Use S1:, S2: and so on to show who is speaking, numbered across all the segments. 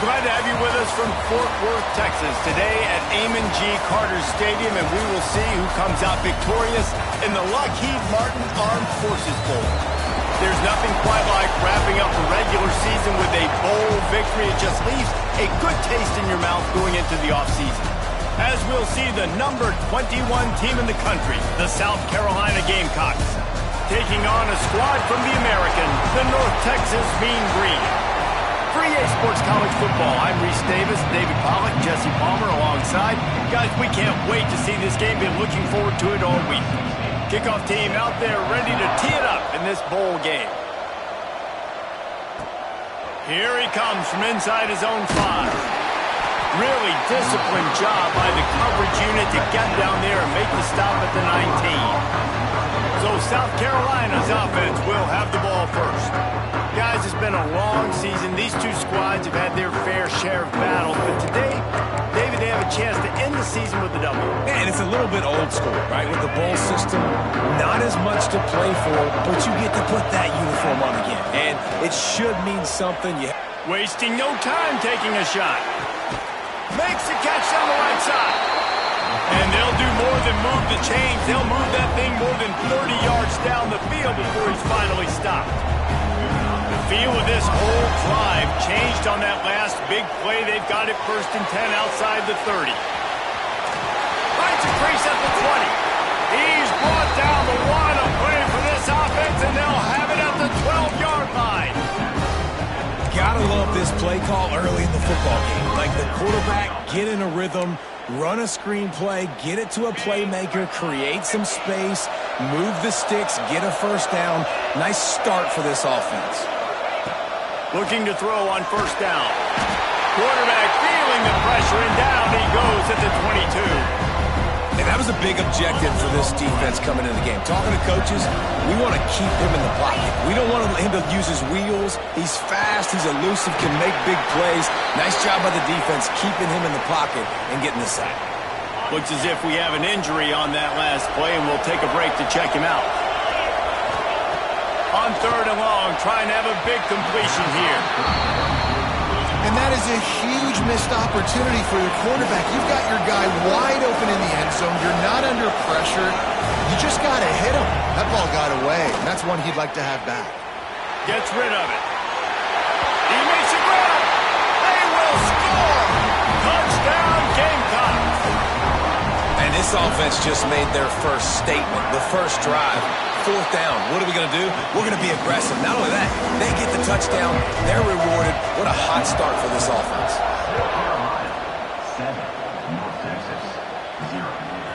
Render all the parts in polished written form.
S1: Glad to have you with us from Fort Worth, Texas, today at Amon G. Carter Stadium, and we will see who comes out victorious in the Lockheed Martin Armed Forces Bowl. There's nothing quite like wrapping up a regular season with a bowl victory. It just leaves a good taste in your mouth going into the offseason. As we'll see the number 21 team in the country, the South Carolina Gamecocks, taking on a squad from the American, the North Texas Mean Green. For EA Sports College Football, I'm Reese Davis, David Pollack, Jesse Palmer alongside. Guys, we can't wait to see this game. Been looking forward to it all week. Kickoff team out there ready to tee it up in this bowl game. Here he comes from inside his own 5. Really disciplined job by the coverage unit to get down there and make the stop at the 19. So South Carolina's offense will have the ball first. Guys, it's been a long season. These two squads have had their fair share of battles, but today, David, they have a chance to end the season with a double.
S2: Yeah, and it's a little bit old school, right? With the bowl system, not as much to play for, but you get to put that uniform on again, and it should mean something.
S1: Wasting no time taking a shot. Makes the catch on the right side. And they'll do more than move the chains. They'll move that thing more than 30 yards down the field before he's finally stopped. The feel of this whole drive changed on that last big play. They've got it 1st and 10 outside the 30. Finds a crease at the 20. He's brought down the one. A play for this offense, and they'll have it at the 12-yard line.
S2: Gotta love this play call early in the football game. Like the quarterback, get in a rhythm, run a screen play, get it to a playmaker, create some space, move the sticks, get a first down. Nice start for this offense.
S1: Looking to throw on 1st down. Quarterback feeling the pressure, and down he goes at the 22.
S2: And that was a big objective for this defense coming into the game. Talking to coaches, we want to keep him in the pocket. We don't want him to use his wheels. He's fast, he's elusive, can make big plays. Nice job by the defense keeping him in the pocket and getting the sack.
S1: Looks as if we have an injury on that last play, and we'll take a break to check him out. On 3rd and long, trying to have a big completion here.
S3: And that is a huge missed opportunity for your quarterback. You've got your guy wide open in the end zone. You're not under pressure. You just got to hit him. That ball got away, and that's one he'd like to have back.
S1: Gets rid of it. He makes a grab. They will score. Touchdown, Gamecocks.
S2: And this offense just made their first statement, the first drive. 4th down. What are we going to do? We're going to be aggressive. Not only that, they get the touchdown. They're rewarded. What a hot start for this offense.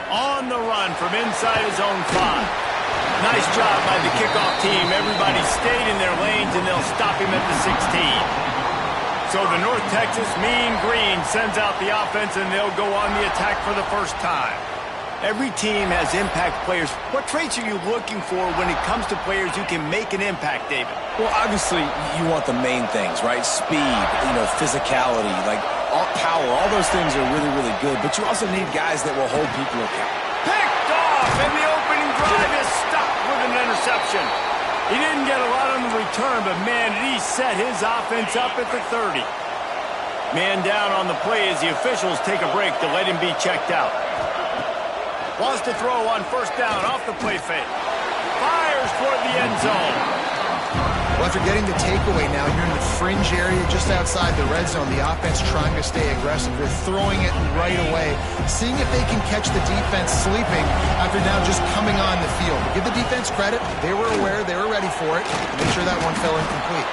S1: On the run from inside his own 5. Nice job by the kickoff team. Everybody stayed in their lanes, and they'll stop him at the 16. So the North Texas Mean Green sends out the offense, and they'll go on the attack for the first time. Every team has impact players. What traits are you looking for when it comes to players who can make an impact, David?
S2: Well, obviously, you want the main things, right? Speed, physicality, like power. All those things are really, really good. But you also need guys that will hold people accountable.
S1: Picked off, and the opening drive is stopped with an interception. He didn't get a lot on the return, but, man, he set his offense up at the 30. Man down on the play as the officials take a break to let him be checked out. Wants to throw on 1st down off the play fake. Fires toward the end zone.
S3: Well, after getting the takeaway now, you're in the fringe area just outside the red zone. The offense trying to stay aggressive. They're throwing it right away, seeing if they can catch the defense sleeping after now just coming on the field. Give the defense credit. They were aware. They were ready for it. Make sure that one fell incomplete.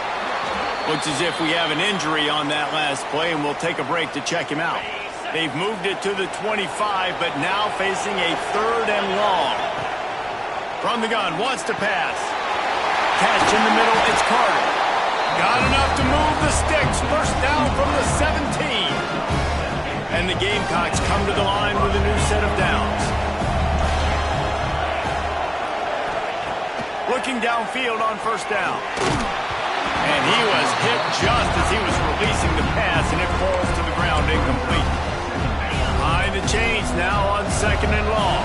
S1: Looks as if we have an injury on that last play, and we'll take a break to check him out. They've moved it to the 25, but now facing a 3rd and long. From the gun, wants to pass. Catch in the middle, it's Carter. Got enough to move the sticks. 1st down from the 17. And the Gamecocks come to the line with a new set of downs. Looking downfield on 1st down. And he was hit just as he was releasing the pass, and it falls to the ground incomplete. Behind the chains now on 2nd and long.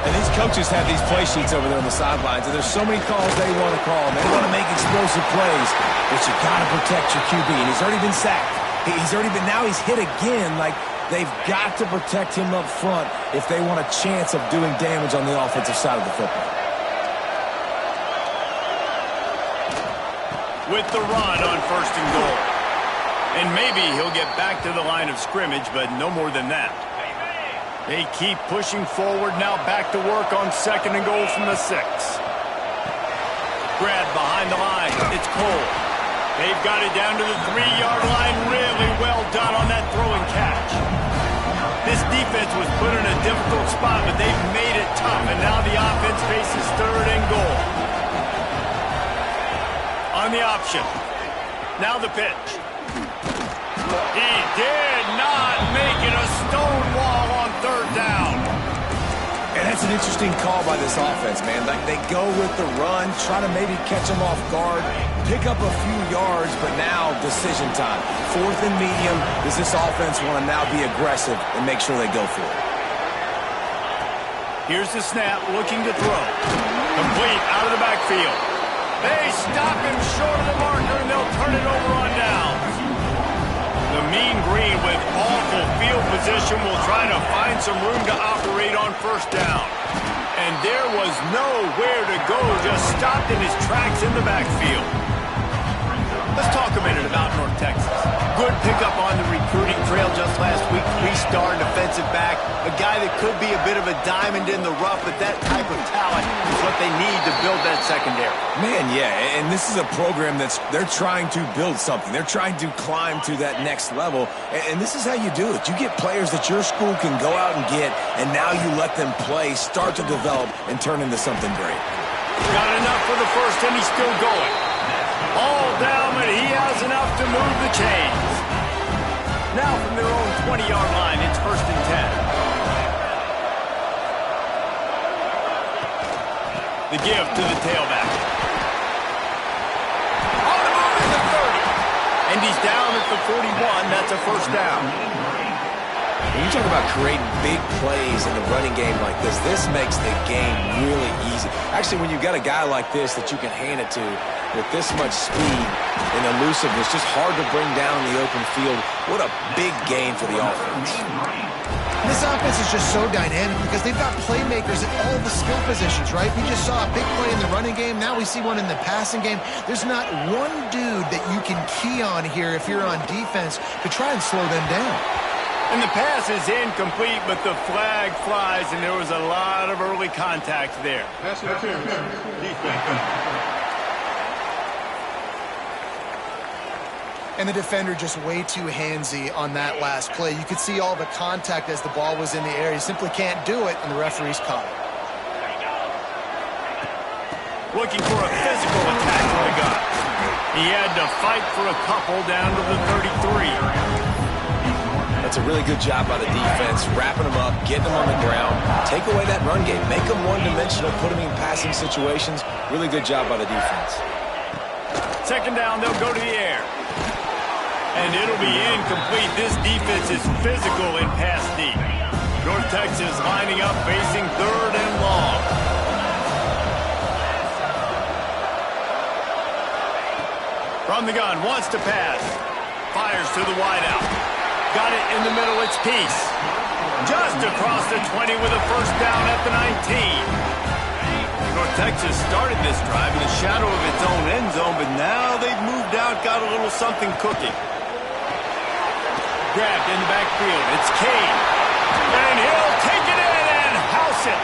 S2: And these coaches have these play sheets over there on the sidelines, and there's so many calls they want to call. They want to make explosive plays, but you got to protect your QB, and he's already been sacked. He's already been, now he's hit again. Like, they've got to protect him up front if they want a chance of doing damage on the offensive side of the football.
S1: With the run on 1st and goal. And maybe he'll get back to the line of scrimmage, but no more than that. They keep pushing forward, now back to work on 2nd and goal from the 6. Grab behind the line. It's Cole. They've got it down to the 3-yard line. Really well done on that throw and catch. This defense was put in a difficult spot, but they've made it tough, and now the offense faces 3rd and goal. On the option. Now the pitch. He did not make it a stone wall on 3rd down.
S2: And that's an interesting call by this offense, man. Like, they go with the run, try to maybe catch them off guard, pick up a few yards, but now decision time. 4th and medium. Does this offense want to now be aggressive and make sure they go for it?
S1: Here's the snap, looking to throw. Complete out of the backfield. They stop him short of the marker, and they'll turn it over on down. The Mean Green, with awful field position, will try to find some room to operate on 1st down. And there was nowhere to go, just stopped in his tracks in the backfield. Let's talk a minute about North Texas. Good pickup on the recruiting trail just last week. 3-star defensive back. A guy that could be a bit of a diamond in the rough, but that type of talent is what they need to build that secondary.
S2: Man, yeah, and this is a program they're trying to build something. They're trying to climb to that next level, and this is how you do it. You get players that your school can go out and get, and now you let them play, start to develop, and turn into something great.
S1: Got enough for the 1st, and he's still going. All down, but he has enough to move the chains. Now from their own 20-yard line, it's 1st and 10. The give to the tailback. On the move at the 30. And he's down at the 41. That's a 1st down.
S2: When you talk about creating big plays in the running game like this makes the game really easy. Actually, when you've got a guy like this that you can hand it to with this much speed and elusiveness, just hard to bring down in the open field. What a big game for the offense.
S3: This offense is just so dynamic because they've got playmakers at all the skill positions, right? We just saw a big play in the running game. Now we see one in the passing game. There's not one dude that you can key on here if you're on defense to try and slow them down.
S1: And the pass is incomplete, but the flag flies, and there was a lot of early contact there.
S4: Pass interference. Defense.
S3: And the defender just way too handsy on that last play. You could see all the contact as the ball was in the air. He simply can't do it, and the referee's caught it.
S1: Looking for a physical attack from the gun. He had to fight for a couple down to the 33.
S2: That's a really good job by the defense, wrapping them up, getting them on the ground, take away that run game, make them one-dimensional, put them in passing situations. Really good job by the defense.
S1: 2nd down, they'll go to the air. And it'll be incomplete. This defense is physical in pass deep. North Texas lining up, facing 3rd and long. From the gun, wants to pass. Fires to the wideout. Got it in the middle, it's Peace. Just across the 20 with a 1st down at the 19. North Texas started this drive in the shadow of its own end zone, but now they've moved out, got a little something cooking. Grabbed in the backfield, it's Cade. And he'll take it in and house it.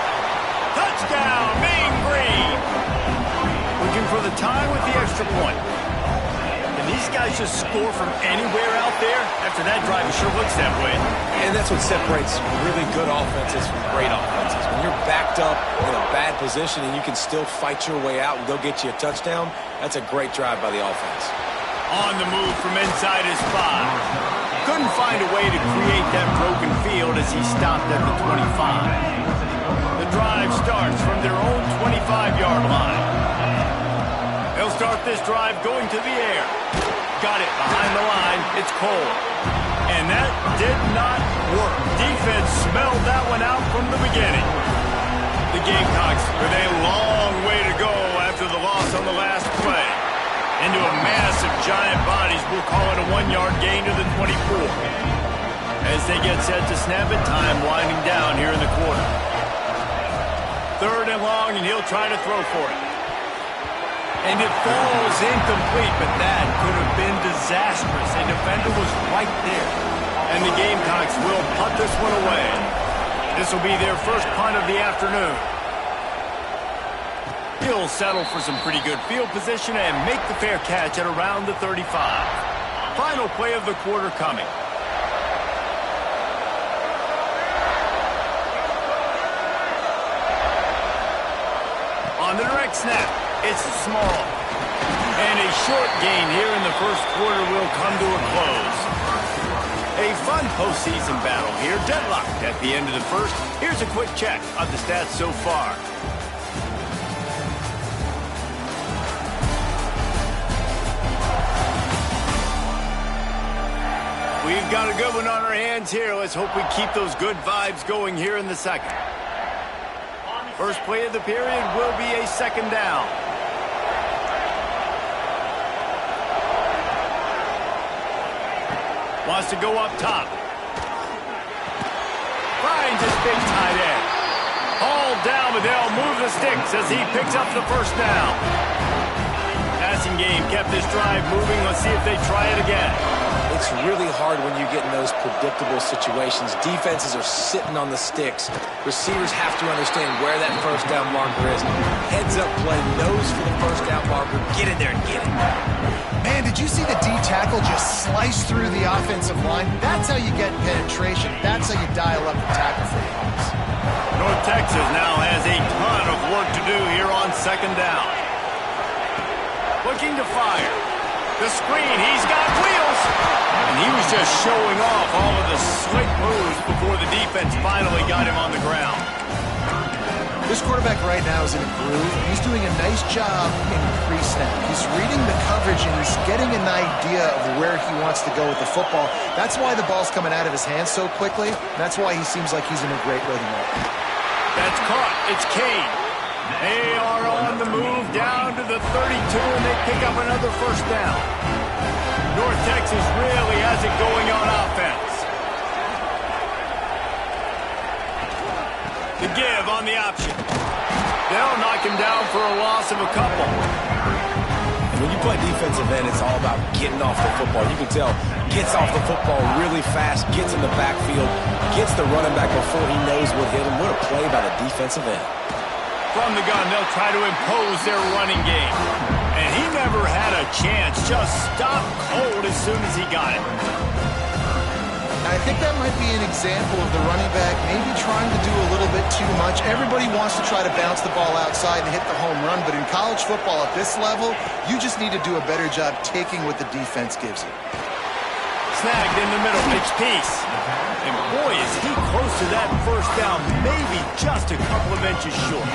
S1: Touchdown, Mean Green. Looking for the tie with the extra point. These guys just score from anywhere out there. After that drive, it sure looks that way.
S2: And that's what separates really good offenses from great offenses. When you're backed up in a bad position and you can still fight your way out and go get you a touchdown, that's a great drive by the offense.
S1: On the move from inside his 5. Couldn't find a way to create that broken field as he stopped at the 25. The drive starts from their own 25-yard line. They'll start this drive going to the air. Got it behind the line. It's Cole. And that did not work. Defense smelled that one out from the beginning. The Gamecocks with a long way to go after the loss on the last play. Into a massive giant inside bodies. We'll call it a 1-yard gain to the 24. As they get set to snap it, time winding down here in the quarter. 3rd and long, and he'll try to throw for it. And it falls incomplete, but that could have been disastrous. A defender was right there. And the Gamecocks will punt this one away. This will be their first punt of the afternoon. He'll settle for some pretty good field position and make the fair catch at around the 35. Final play of the quarter coming. On the direct snap, it's small. And a short gain here in the first quarter will come to a close. A fun postseason battle here, deadlocked at the end of the first. Here's a quick check of the stats so far. We've got a good one on our hands here. Let's hope we keep those good vibes going here in the second. First play of the period will be a 2nd down. Wants to go up top. Finds his big tight end. Hauled down, but they'll move the sticks as he picks up the first down. Passing game kept this drive moving. Let's see if they try it again.
S2: It's really hard when you get in those predictable situations. Defenses are sitting on the sticks. Receivers have to understand where that first down marker is. Heads up play, nose for the first down marker. Get in there and get it.
S3: Man, did you see the D tackle just slice through the offensive line? That's how you get penetration. That's how you dial up the tackle for the Hawks.
S1: North Texas now has a ton of work to do here on 2nd down. Looking to fire. The screen, he's got wheels. And he was just showing off all of the slick moves before the defense finally got him on the ground.
S3: This quarterback right now is in a groove. He's doing a nice job in pre-snap. He's reading the coverage and he's getting an idea of where he wants to go with the football. That's why the ball's coming out of his hands so quickly. That's why he seems like he's in a great rhythm right now.
S1: That's caught. It's Kane. They are on the move down to the 32, and they pick up another first down. North Texas really has it going on offense. The give on the option. They'll knock him down for a loss of a couple.
S2: When you play defensive end, it's all about getting off the football. You can tell, gets off the football really fast, gets in the backfield, gets the running back before he knows what hit him. What a play by the defensive end.
S1: From the gun, they'll try to impose their running game. And he never had a chance. Just stopped cold as soon as he got it.
S3: I think that might be an example of the running back maybe trying to do a little bit too much. Everybody wants to try to bounce the ball outside and hit the home run, but in college football at this level, you just need to do a better job taking what the defense gives you.
S1: Snagged in the middle, it's Peace. And boy, is he close to that first down, maybe just a couple of inches short.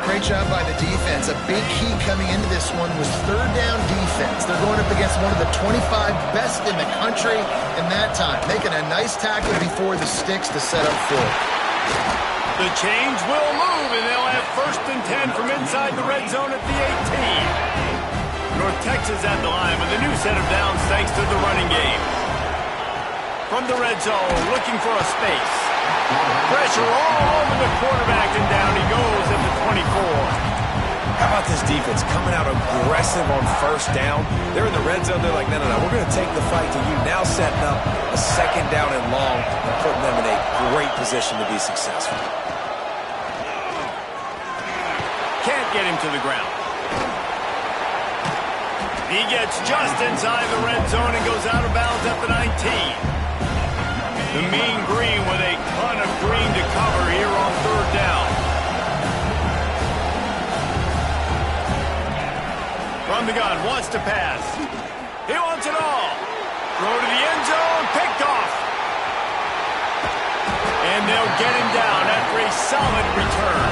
S3: Great job by the defense. A big key coming into this one was 3rd down defense. They're going up against one of the 25 best in the country in that time, making a nice tackle before the sticks to set up for it.
S1: The change will move, and they'll have 1st and 10 from inside the red zone at the 18. North Texas at the line with a new set of downs thanks to the running game. From the red zone, looking for a space. Pressure all over the quarterback, and down he goes at the 24.
S2: How about this defense coming out aggressive on 1st down? They're in the red zone. They're like, no, we're going to take the fight to you. Now setting up a 2nd down and long and putting them in a great position to be successful.
S1: Can't get him to the ground. He gets just inside the red zone and goes out of bounds at the 19. The Mean Green with a ton of green to cover here on 3rd down. From the gun, wants to pass. He wants it all. Throw to the end zone, picked off. And they'll get him down after a solid return.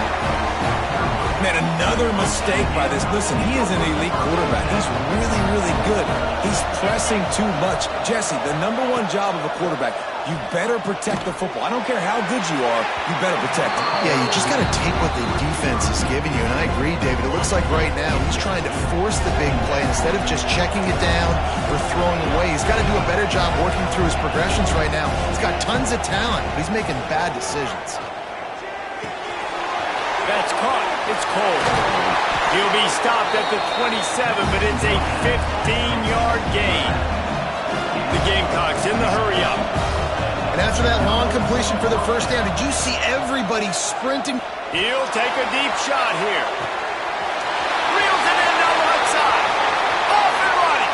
S2: Man, another mistake by this. Listen, he is an elite quarterback. He's really, really good. He's pressing too much. Jesse, the #1 job of a quarterback, you better protect the football. I don't care how good you are, you better protect it.
S3: Yeah, you just got to take what the defense is giving you, and I agree, David. It looks like right now he's trying to force the big play instead of just checking it down or throwing away. He's got to do a better job working through his progressions right now. He's got tons of talent, but he's making bad decisions.
S1: That's caught. It's Cole. He'll be stopped at the 27, but it's a 15-yard gain. The Gamecocks in the hurry-up.
S3: And after that long completion for the first down, did you see everybody sprinting?
S1: He'll take a deep shot here. Reels it in down the right side. Off and running.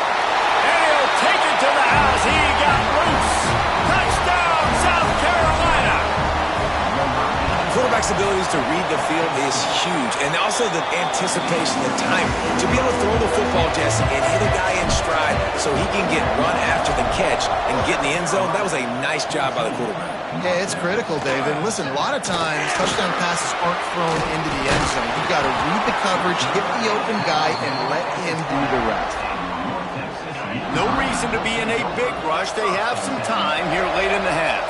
S1: And he'll take it to the house. He got loose. Touchdown, South Carolina.
S2: Quarterback's abilities to read the field is huge, and also the anticipation, the time to be able to throw the football, Jesse, and hit a guy in stride so he can get run after the catch and get in the end zone. That was a nice job by the quarterback.
S3: Yeah, it's critical, David. Listen, a lot of times touchdown passes aren't thrown into the end zone. You've got to read the coverage, hit the open guy, and let him do the rest.
S1: No reason to be in a big rush. They have some time here late in the half.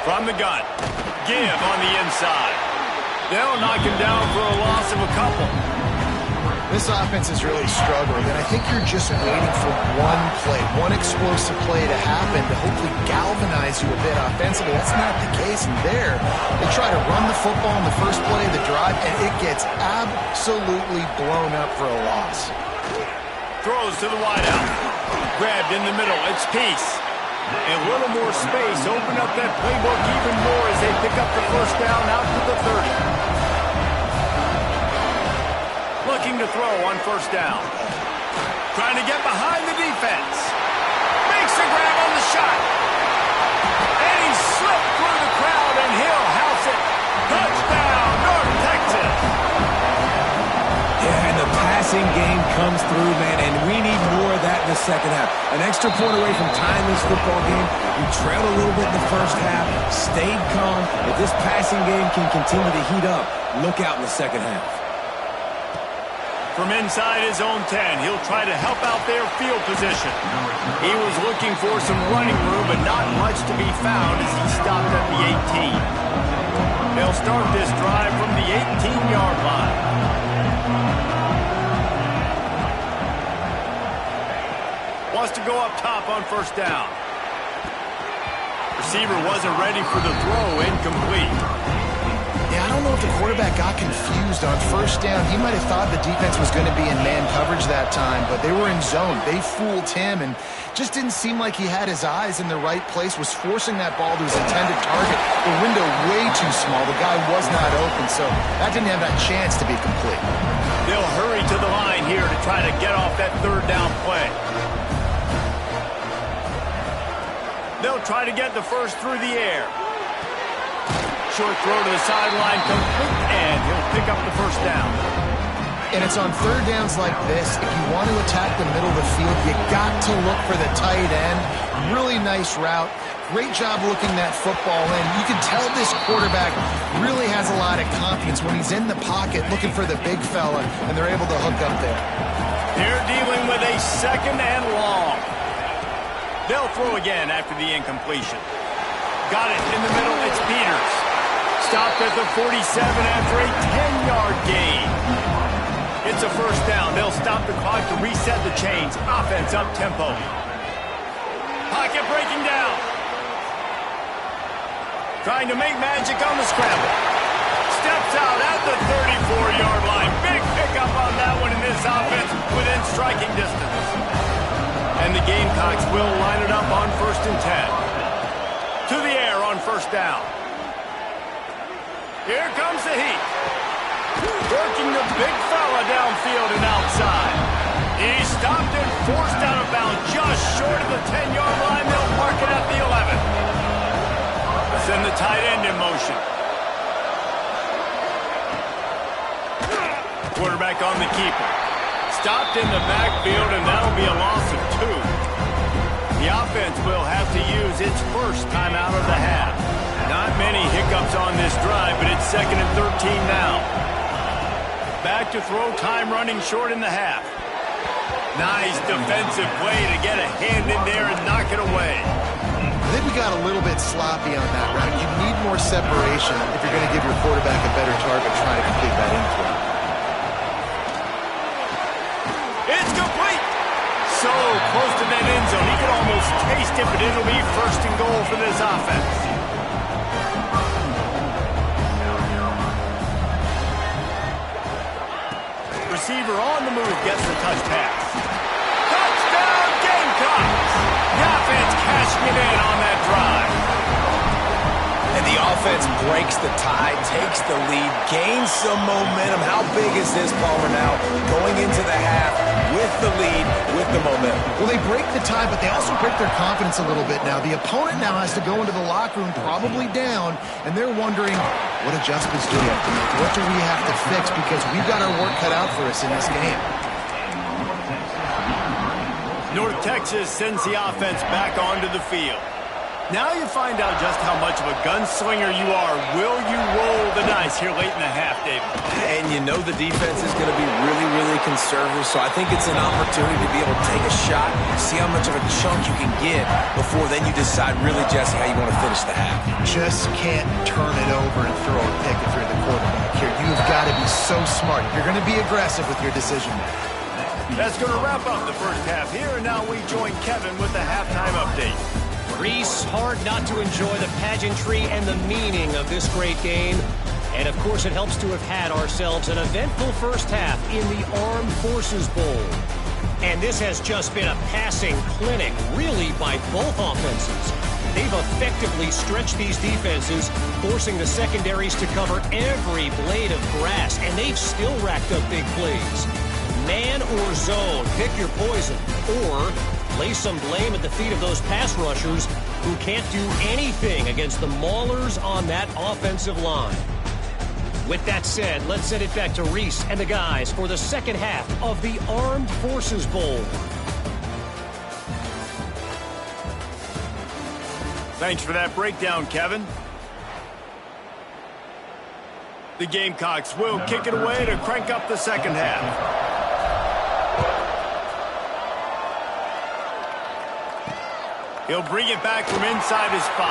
S1: From the gun. Give on the inside. They'll knock him down for a loss of a couple.
S3: This offense has really struggled, and I think you're just waiting for one play, one explosive play to happen to hopefully galvanize you a bit offensively. That's not the case, and there, they try to run the football in the first play of the drive, and it gets absolutely blown up for a loss.
S1: Throws to the wideout. Grabbed in the middle. It's Peace. And a little more space. Open up that playbook even more as they pick up the first down out to the 30. Looking to throw on first down. Trying to get behind the defense. Makes a grab on the shot. And he slipped through the crowd, and he'll house it. Touchdown, North Texas.
S2: Yeah, and the passing game comes through, man, and we need more of that in the second half. An extra point away from tying this football game. You trailed a little bit in the first half, stayed calm. If this passing game can continue to heat up, look out in the second half.
S1: From inside his own 10, he'll try to help out their field position. He was looking for some running room, but not much to be found as he stopped at the 18. They'll start this drive from the 18-yard line. Wants to go up top on first down. Receiver wasn't ready for the throw, incomplete.
S3: Yeah, I don't know if the quarterback got confused on first down. He might have thought the defense was going to be in man coverage that time, but they were in zone. They fooled him and just didn't seem like he had his eyes in the right place, was forcing that ball to his intended target. The window way too small. The guy was not open, so that didn't have that chance to be complete.
S1: They'll hurry to the line here to try to get off that third down play. They'll try to get the first through the air. Short throw to the sideline, complete, and he'll pick up the first down.
S3: And it's on third downs like this. If you want to attack the middle of the field, you got to look for the tight end. Really nice route. Great job looking that football in. You can tell this quarterback really has a lot of confidence when he's in the pocket looking for the big fella, and they're able to hook up there.
S1: They're dealing with a second and long. They'll throw again after the incompletion. Got it in the middle. It's Peters. Stopped at the 47 after a 10-yard gain. It's a first down. They'll stop the clock to reset the chains. Offense up tempo. Pocket breaking down. Trying to make magic on the scramble. Steps out at the 34-yard line. Big pickup on that one in this offense within striking distance. And the Gamecocks will line it up on 1st and 10. To the air on first down. Here comes the heat. Working the big fella downfield and outside. He's stopped and forced out of bounds just short of the 10-yard line. They'll mark it at the 11. Send the tight end in motion. Quarterback on the keeper. Stopped in the backfield, and that'll be a loss of 2. The offense will have to use its first timeout of the half. Not many hiccups on this drive, but it's 2nd and 13 now. Back to throw, time running short in the half. Nice defensive play to get a hand in there and knock it away.
S3: I think we got a little bit sloppy on that route. You need more separation if you're going to give your quarterback a better target trying to complete that in throw.
S1: It's complete. So close to that end zone. He could almost taste it, but it'll be 1st and goal for this offense. Receiver on the move gets the touch pass. Touchdown Gamecocks! The offense cashing it in on that drive.
S2: And the offense breaks the tie, takes the lead, gains some momentum. How big is this, Palmer, now? Going into the half with the lead, with the momentum.
S3: Well, they break the tie, but they also break their confidence a little bit now. The opponent now has to go into the locker room probably down, and they're wondering, what adjustments do we have to make? What do we have to fix? Because we've got our work cut out for us in this game.
S1: North Texas sends the offense back onto the field. Now you find out just how much of a gunslinger you are. Will you roll the dice here late in the half, David?
S2: And you know the defense is going to be really, really conservative, so I think it's an opportunity to be able to take a shot, see how much of a chunk you can get before then you decide really, Jesse, how you want to finish the half.
S3: Just can't turn it over and throw a pick if you're the quarterback here. You've got to be so smart. You're going to be aggressive with your decision.
S1: That's going to wrap up the first half here, and now we join Kevin with the halftime update.
S5: Reese, hard not to enjoy the pageantry and the meaning of this great game. And, of course, it helps to have had ourselves an eventful first half in the Armed Forces Bowl. And this has just been a passing clinic, really, by both offenses. They've effectively stretched these defenses, forcing the secondaries to cover every blade of grass, and they've still racked up big plays. Man or zone, pick your poison, or lay some blame at the feet of those pass rushers who can't do anything against the maulers on that offensive line. With that said, let's send it back to Reese and the guys for the second half of the Armed Forces Bowl.
S1: Thanks for that breakdown, Kevin. The Gamecocks will kick it away to crank up the second half. He'll bring it back from inside his 5.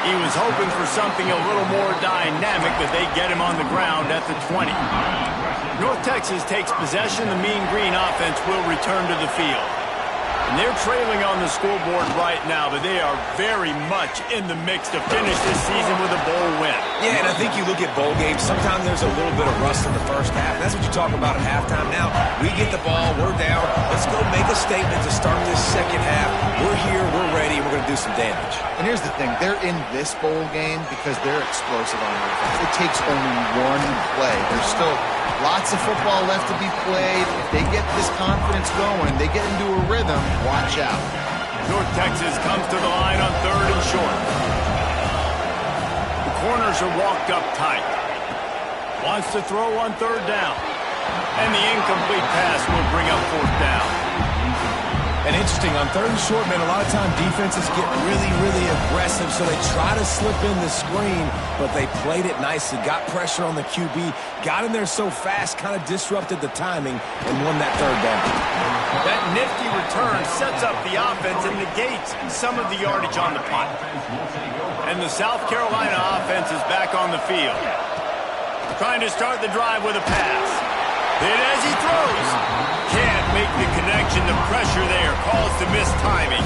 S1: He was hoping for something a little more dynamic, but they get him on the ground at the 20. North Texas takes possession. The Mean Green offense will return to the field. And they're trailing on the scoreboard right now, but they are very much in the mix to finish this season with a bowl win.
S2: Yeah, and I think you look at bowl games, sometimes there's a little bit of rust in the first half. That's what you talk about at halftime now. We get the ball, we're down. Let's go make a statement to start this second half. We're here, we're ready, we're going to do some damage.
S3: And here's the thing. They're in this bowl game because they're explosive on offense. It takes only one play. There's still lots of football left to be played. If they get this confidence going, they get into a rhythm, watch out.
S1: North Texas comes to the line on 3rd and short. The corners are walked up tight. Wants to throw on 3rd down. And the incomplete pass will bring up 4th down.
S2: And interesting, on 3rd and short, man, a lot of time defenses get really, really aggressive, so they try to slip in the screen, but they played it nicely, got pressure on the QB, got in there so fast, kind of disrupted the timing, and won that 3rd down.
S1: That nifty return sets up the offense and negates some of the yardage on the punt. And the South Carolina offense is back on the field. Trying to start the drive with a pass. Hit as he throws. Can't make the connection. The pressure there caused the missed timing.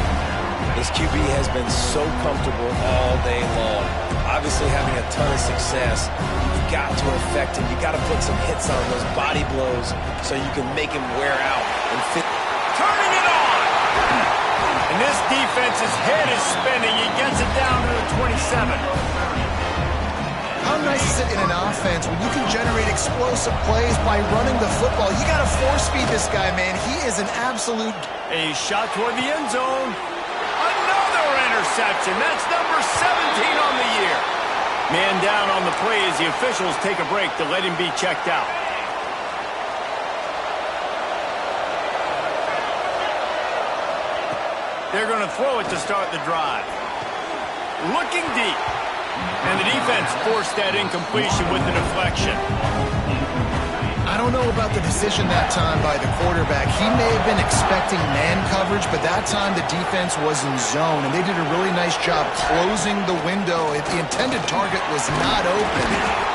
S2: This QB has been so comfortable all day long. Obviously having a ton of success. You've got to affect him. You've got to put some hits on those body blows so you can make him wear out and fit.
S1: Turning it on! And this defense's head is spinning. He gets it down to the 27.
S3: How nice is it in an offense when you can generate explosive plays by running the football? You got to force feed this guy, man. He is an absolute...
S1: A shot toward the end zone. Another interception. That's number 17 on the year. Man down on the play as the officials take a break to let him be checked out. They're going to throw it to start the drive. looking deep. And the defense forced that incompletion with the deflection.
S3: I don't know about the decision that time by the quarterback. He may have been expecting man coverage, but that time the defense was in zone, and they did a really nice job closing the window. The intended target was not open,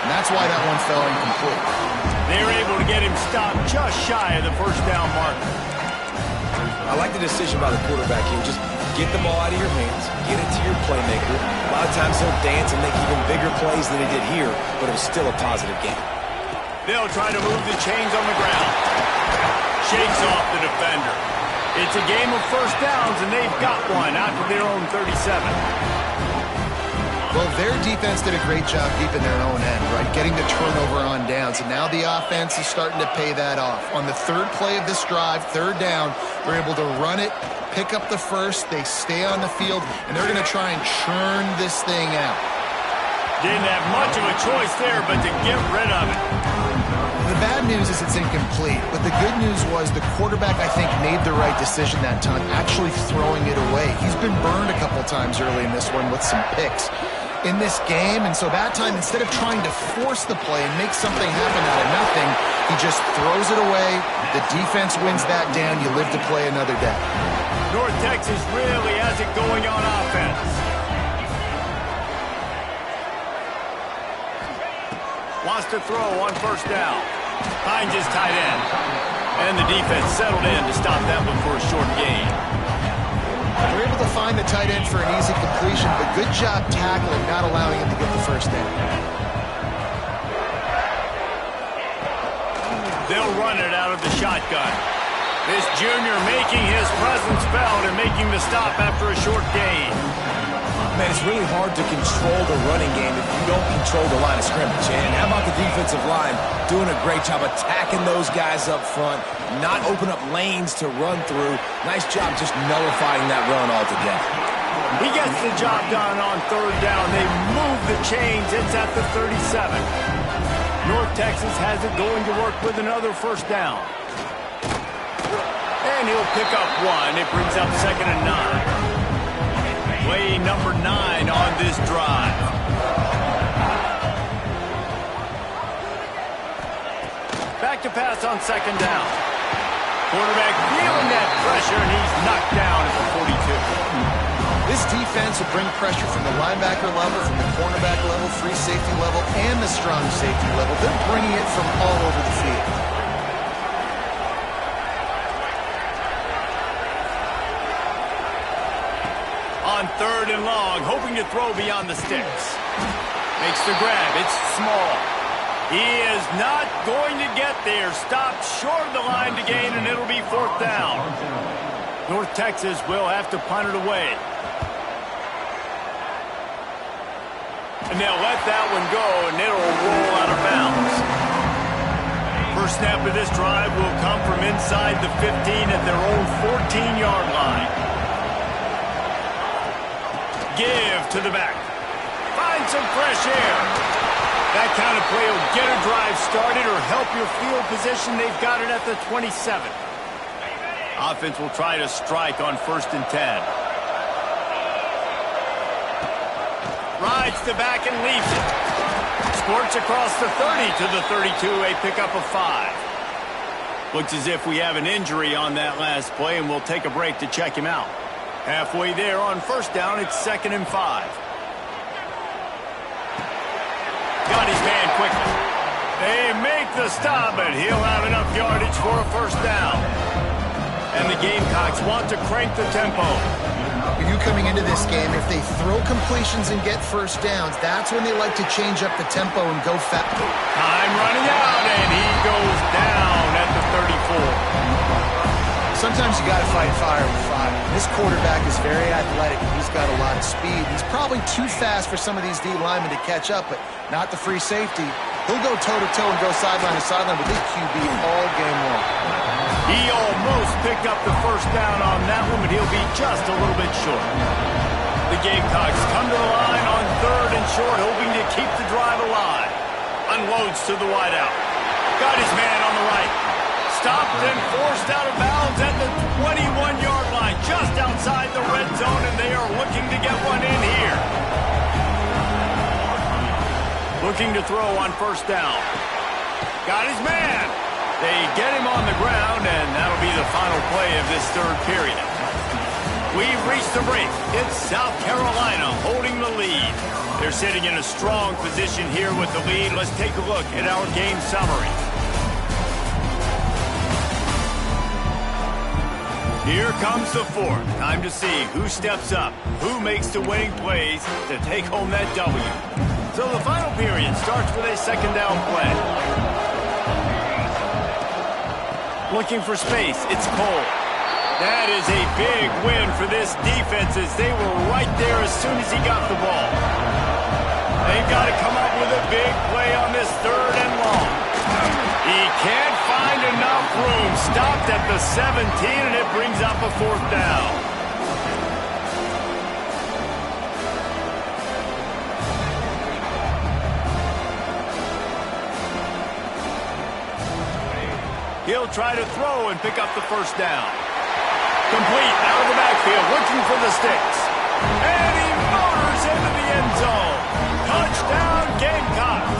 S3: and that's why that one fell incomplete.
S1: They were able to get him stopped just shy of the first down marker.
S2: I like the decision by the quarterback here. Just get the ball out of your hands, get it to your playmaker. A lot of times he'll dance and make even bigger plays than he did here, but it was still a positive game.
S1: They'll try to move the chains on the ground. Shakes off the defender. It's a game of first downs, and they've got one out to their own 37.
S3: Well, their defense did a great job keeping their own end, right? Getting the turnover on downs, and now the offense is starting to pay that off. On the third play of this drive, third down, they're able to run it, pick up the first, they stay on the field, and they're going to try and churn this thing out.
S1: Didn't have much of a choice there, but to get rid of it.
S3: The bad news is it's incomplete, but the good news was the quarterback, I think, made the right decision that time, actually throwing it away. He's been burned a couple times early in this one with some picks in this game, and so that time, instead of trying to force the play and make something happen out of nothing, he just throws it away. The defense wins that down. You live to play another day.
S1: North Texas really has it going on offense. Wants to throw on first down. Finds his tight end. And the defense settled in to stop that one for a short gain.
S3: They're able to find the tight end for an easy completion, but good job tackling, not allowing him to get the first down.
S1: They'll run it out of the shotgun. This junior making his presence felt and making the stop after a short gain.
S2: Man, it's really hard to control the running game if you don't control the line of scrimmage. And how about the defensive line doing a great job attacking those guys up front, not open up lanes to run through. Nice job just nullifying that run altogether.
S1: He gets the job done on third down. They move the chains. It's at the 37. North Texas has it going to work with another first down. And he'll pick up one. It brings up 2nd and 9. Play number 9 on this drive. Back to pass on 2nd down. Quarterback feeling that pressure, and he's knocked down at the 42.
S3: This defense will bring pressure from the linebacker level, from the cornerback level, free safety level, and the strong safety level. They're bringing it from all over the field.
S1: On 3rd and long, hoping to throw beyond the sticks. Makes the grab. It's small. He is not going to get there. Stopped short of the line to gain, and it'll be 4th down. North Texas will have to punt it away. And they'll let that one go, and it'll roll out of bounds. First snap of this drive will come from inside the 15 at their own 14-yard line. Give to the back. Find some fresh air. That kind of play will get a drive started or help your field position. They've got it at the 27. Offense will try to strike on 1st and 10. Rides the back and leaves it. Squirts across the 30 to the 32, a pickup of 5. Looks as if we have an injury on that last play, and we'll take a break to check him out. Halfway there on 1st down, it's 2nd and 5. Got his man quickly. They make the stop, but he'll have enough yardage for a 1st down. And the Gamecocks want to crank the tempo.
S3: For you coming into this game, if they throw completions and get 1st downs, that's when they like to change up the tempo and go fast.
S1: Time running out, and he goes down at the 34.
S3: Sometimes you got to fight fire with fire. This quarterback is very athletic. He's got a lot of speed. He's probably too fast for some of these D linemen to catch up, but not the free safety. He'll go toe-to-toe and go sideline to sideline with his QB all game long.
S1: He almost picked up the 1st down on that one, but he'll be just a little bit short. The Gamecocks come to the line on 3rd and short, hoping to keep the drive alive. Unloads to the wideout. Got his man on the right. Stopped and forced out of bounds at the 21-yard line, just outside the red zone, and they are looking to get one in here. Looking to throw on first down. Got his man. They get him on the ground, and that'll be the final play of this third period. We've reached the break. It's South Carolina holding the lead. They're sitting in a strong position here with the lead. Let's take a look at our game summary. Here comes the fourth. Time to see who steps up, who makes the winning plays to take home that W. So the final period starts with a second down play. Looking for space, it's Cole. That is a big win for this defense as they were right there as soon as he got the ball. They've got to come up with a big play on this third and long. He can't find enough room. Stopped at the 17, and it brings up a fourth down. He'll try to throw and pick up the first down. Complete out of the backfield, looking for the sticks. And he motors into the end zone. Touchdown, Gamecocks.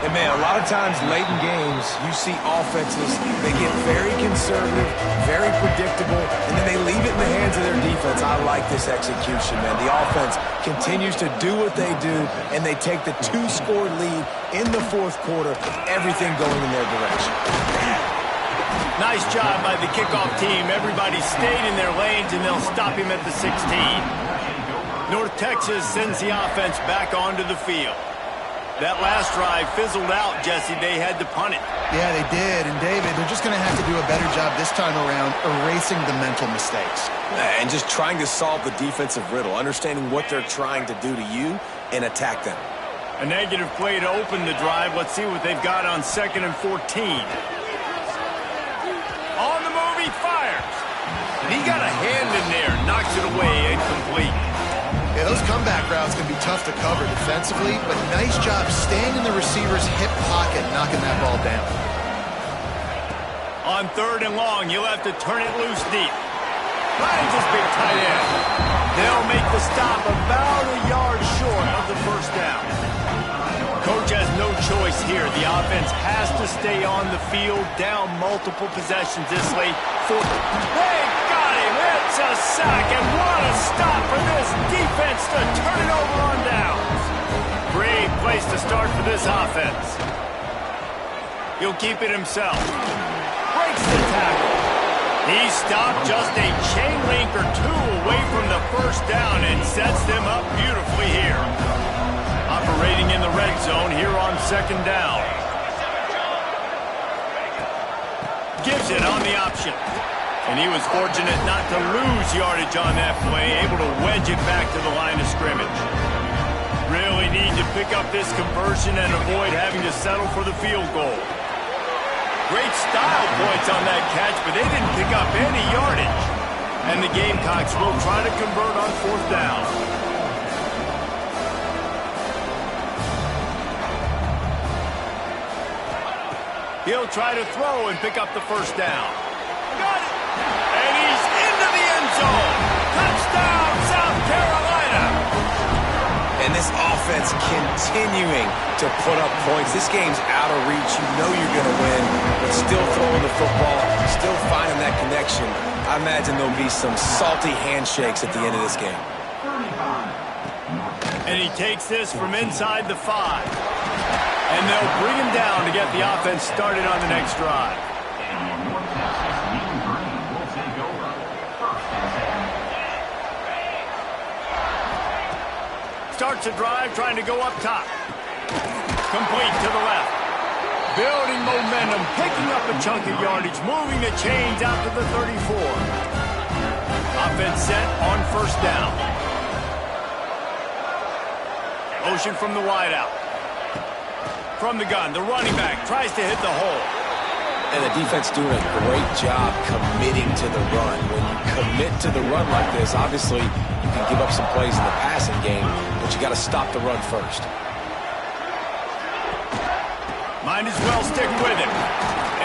S2: And man, a lot of times late in games, you see offenses, they get very conservative, very predictable, and then they leave it in the hands of their defense. I like this execution, man. The offense continues to do what they do, and they take the 2-score lead in the fourth quarter, everything going in their direction.
S1: Nice job by the kickoff team. Everybody stayed in their lanes, and they'll stop him at the 16. North Texas sends the offense back onto the field. That last drive fizzled out, Jesse. They had to punt it.
S3: Yeah, they did. And, David, they're just going to have to do a better job this time around erasing the mental mistakes.
S2: And just trying to solve the defensive riddle, understanding what they're trying to do to you and attack them.
S1: A negative play to open the drive. Let's see what they've got on 2nd and 14. On the move, he fires. And he got a hand in there, knocks it away, incomplete.
S3: Yeah, those comeback routes can be tough to cover defensively, but nice job staying in the receiver's hip pocket, knocking that ball down.
S1: On 3rd and long, he'll have to turn it loose deep. Finds his big tight end. They'll make the stop about a yard short of the first down. Coach has no choice here. The offense has to stay on the field, down multiple possessions this late. They got him. It's a sack, and what a stop for this defense to turn it over on downs. Great place to start for this offense. He'll keep it himself. Breaks the tackle. He stopped just a chain link or two away from the first down and sets them up beautifully here. Operating in the red zone here on 2nd down. Gives it on the option. And he was fortunate not to lose yardage on that play, able to wedge it back to the line of scrimmage. Really need to pick up this conversion and avoid having to settle for the field goal. Great style points on that catch, but they didn't pick up any yardage. And the Gamecocks will try to convert on 4th down. He'll try to throw and pick up the first down. Got it! And he's into the end zone. Touchdown, South Carolina!
S2: And this offense continuing to put up points. This game's out of reach. You know you're going to win, but still throwing the football, still finding that connection. I imagine there'll be some salty handshakes at the end of this game.
S1: And he takes this from inside the 5. And they'll bring him down to get the offense started on the next drive. Starts a drive trying to go up top. Complete to the left. Building momentum, picking up a chunk of yardage, moving the chains out to the 34. Offense set on 1st down. Motion from the wideout. From the gun, the running back tries to hit the hole.
S2: And the defense doing a great job committing to the run. When you commit to the run like this, obviously you can give up some plays in the passing game, but you got to stop the run first.
S1: Might as well stick with him.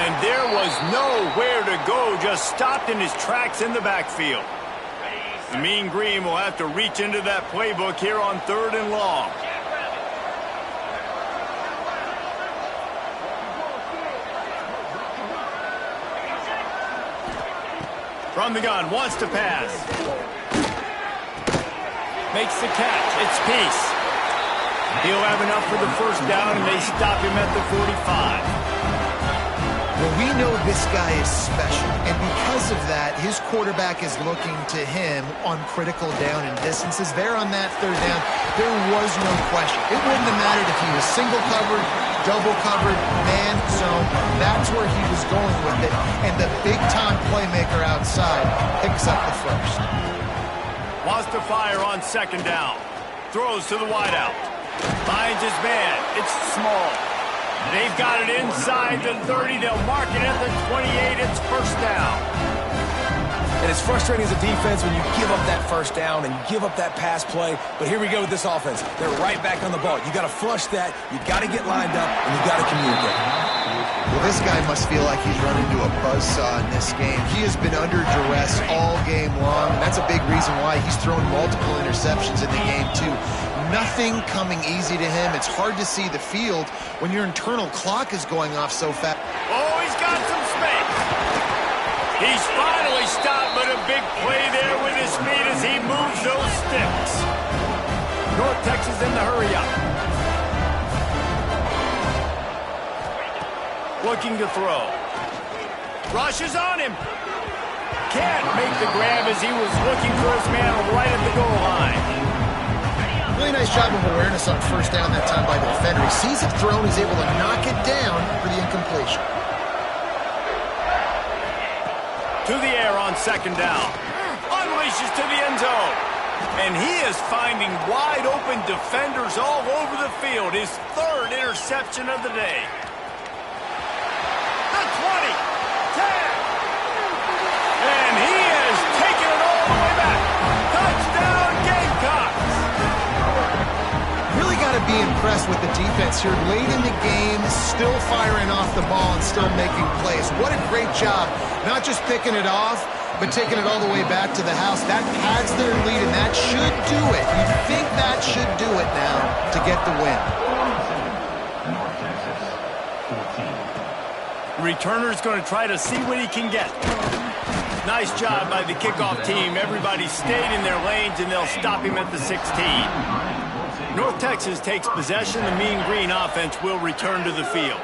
S1: And there was nowhere to go, just stopped in his tracks in the backfield. The Mean Green will have to reach into that playbook here on 3rd and long. From the gun, wants to pass. Makes the catch. It's Peace. He'll have enough for the first down, and they stop him at the 45.
S3: Well, we know this guy is special, and because of that, his quarterback is looking to him on critical down and distances. There on that third down, there was no question. It wouldn't have mattered if he was single covered, double covered, man zone. That's where he was going with it, and the big-time playmaker outside picks up the first.
S1: Wants to fire on second down. Throws to the wideout. Finds his man. It's Small. They've got it inside the 30. They'll mark it at the 28. It's first down.
S2: And it's frustrating as a defense when you give up that first down and give up that pass play. But here we go with this offense. They're right back on the ball. You got to flush that. You got to get lined up, and you got to communicate.
S3: Well, this guy must feel like he's run into a buzzsaw in this game. He has been under duress all game long, and that's a big reason why he's thrown multiple interceptions in the game, too. Nothing coming easy to him. It's hard to see the field when your internal clock is going off so fast.
S1: Oh, he's got some space. He's finally stopped, but a big play there with his speed as he moves those sticks. North Texas in the hurry-up. Looking to throw. Rushes on him. Can't make the grab as he was looking for his man right at the goal line.
S3: Really nice job of awareness on first down that time by the defender. He sees it thrown, he's able to knock it down for the incompletion.
S1: To the air on second down. Unleashes to the end zone. And he is finding wide open defenders all over the field. His third interception of the day. The 20, 10. And he has taken it all the way back. Touchdown Gamecocks.
S3: Really got to be impressed with the defense here. Late in the game, still firing off the ball and still making plays. What a great job. Not just picking it off, but taking it all the way back to the house. That pads their lead, and that should do it. You'd think that should do it now to get the win.
S1: Returner's going to try to see what he can get. Nice job by the kickoff team. Everybody stayed in their lanes, and they'll stop him at the 16. North Texas takes possession. The Mean Green offense will return to the field.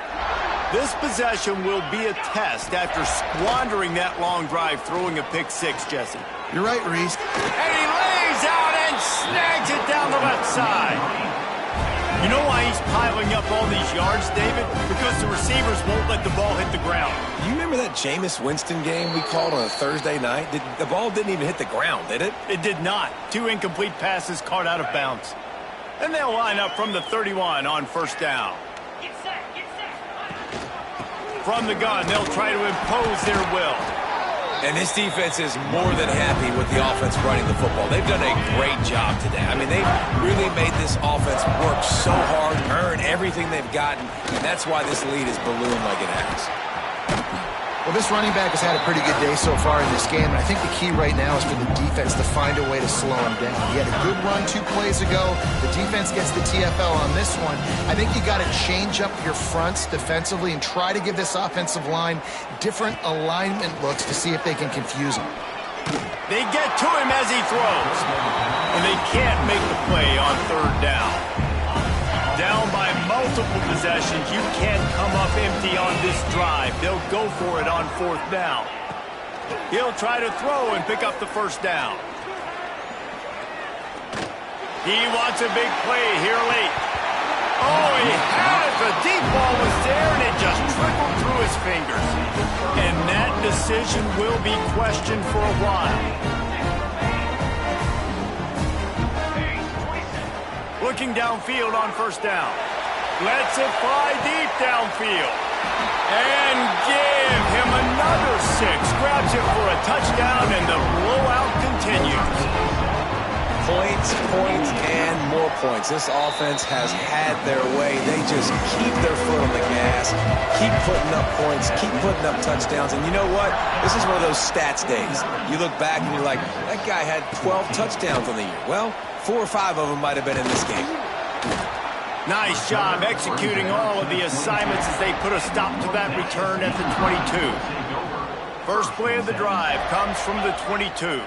S1: This possession will be a test after squandering that long drive, throwing a pick six, Jesse.
S3: You're right, Reese.
S1: And he lays out and snags it down the left side. You know why he's piling up all these yards, David? Because the receivers won't let the ball hit the ground.
S2: You remember that Jameis Winston game we called on a Thursday night? The ball didn't even hit the ground, did it?
S1: It did not. 2 incomplete passes caught out of bounds. And they'll line up from the 31 on first down. From the gun, they'll try to impose their will.
S2: And this defense is more than happy with the offense running the football. They've done a great job today. I mean, they've really made this offense work so hard, earn everything they've gotten, and that's why this lead is ballooned like it has.
S3: Well, this running back has had a pretty good day so far in this game, and I think the key right now is for the defense to find a way to slow him down. He had a good run 2 plays ago. The defense gets the TFL on this one. I think you got to change up your fronts defensively and try to give this offensive line different alignment looks to see if they can confuse him.
S1: They get to him as he throws, and they can't make the play on third down. Down by multiple possessions, you can't come up empty on this drive. They'll go for it on fourth down. He'll try to throw and pick up the first down. He wants a big play here late. Oh, he had it. The deep ball was there, and it just trickled through his fingers. And that decision will be questioned for a while. Looking downfield on first down. Lets it fly deep downfield. And give him another 6. Grabs it for a touchdown, and the blowout continues.
S2: Points, points, and more points. This offense has had their way. They just keep their foot on the gas, keep putting up points, keep putting up touchdowns. And you know what? This is one of those stats days. You look back and you're like, that guy had 12 touchdowns on the year. Well, 4 or 5 of them might have been in this game.
S1: Nice job executing all of the assignments as they put a stop to that return at the 22. First play of the drive comes from the 22.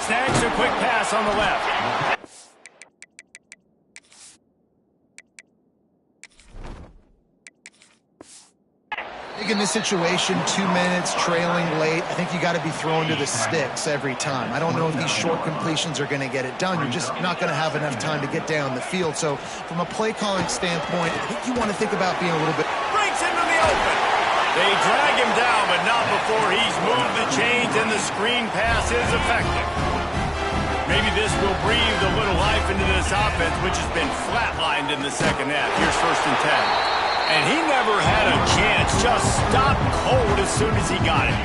S1: Snags a quick pass on the left.
S3: I think in this situation, 2 minutes, trailing late, I think you got to be thrown to the sticks every time. I don't know if these short completions are going to get it done. You're just not going to have enough time to get down the field. So from a play calling standpoint, I think you want to think about being a little bit...
S1: Breaks into the open. They drag him down, but not before he's moved the chains and the screen pass is effective. Maybe this will breathe a little life into this offense, which has been flatlined in the second half. Here's 1st and 10. And he never had a chance, just stopped cold as soon as he got it.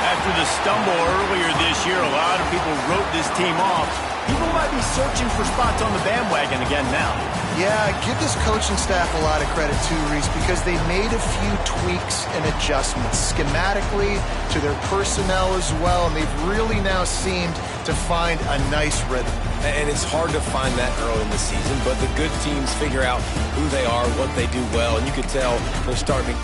S1: After the stumble earlier this year, a lot of people wrote this team off. People might be searching for spots on the bandwagon again now.
S3: Yeah, give this coaching staff a lot of credit too, Reese, because they made a few tweaks and adjustments schematically to their personnel as well, and they've really now seemed to find a nice rhythm.
S2: And it's hard to find that early in the season, but the good teams figure out who they are, what they do well, and you could tell they're starting to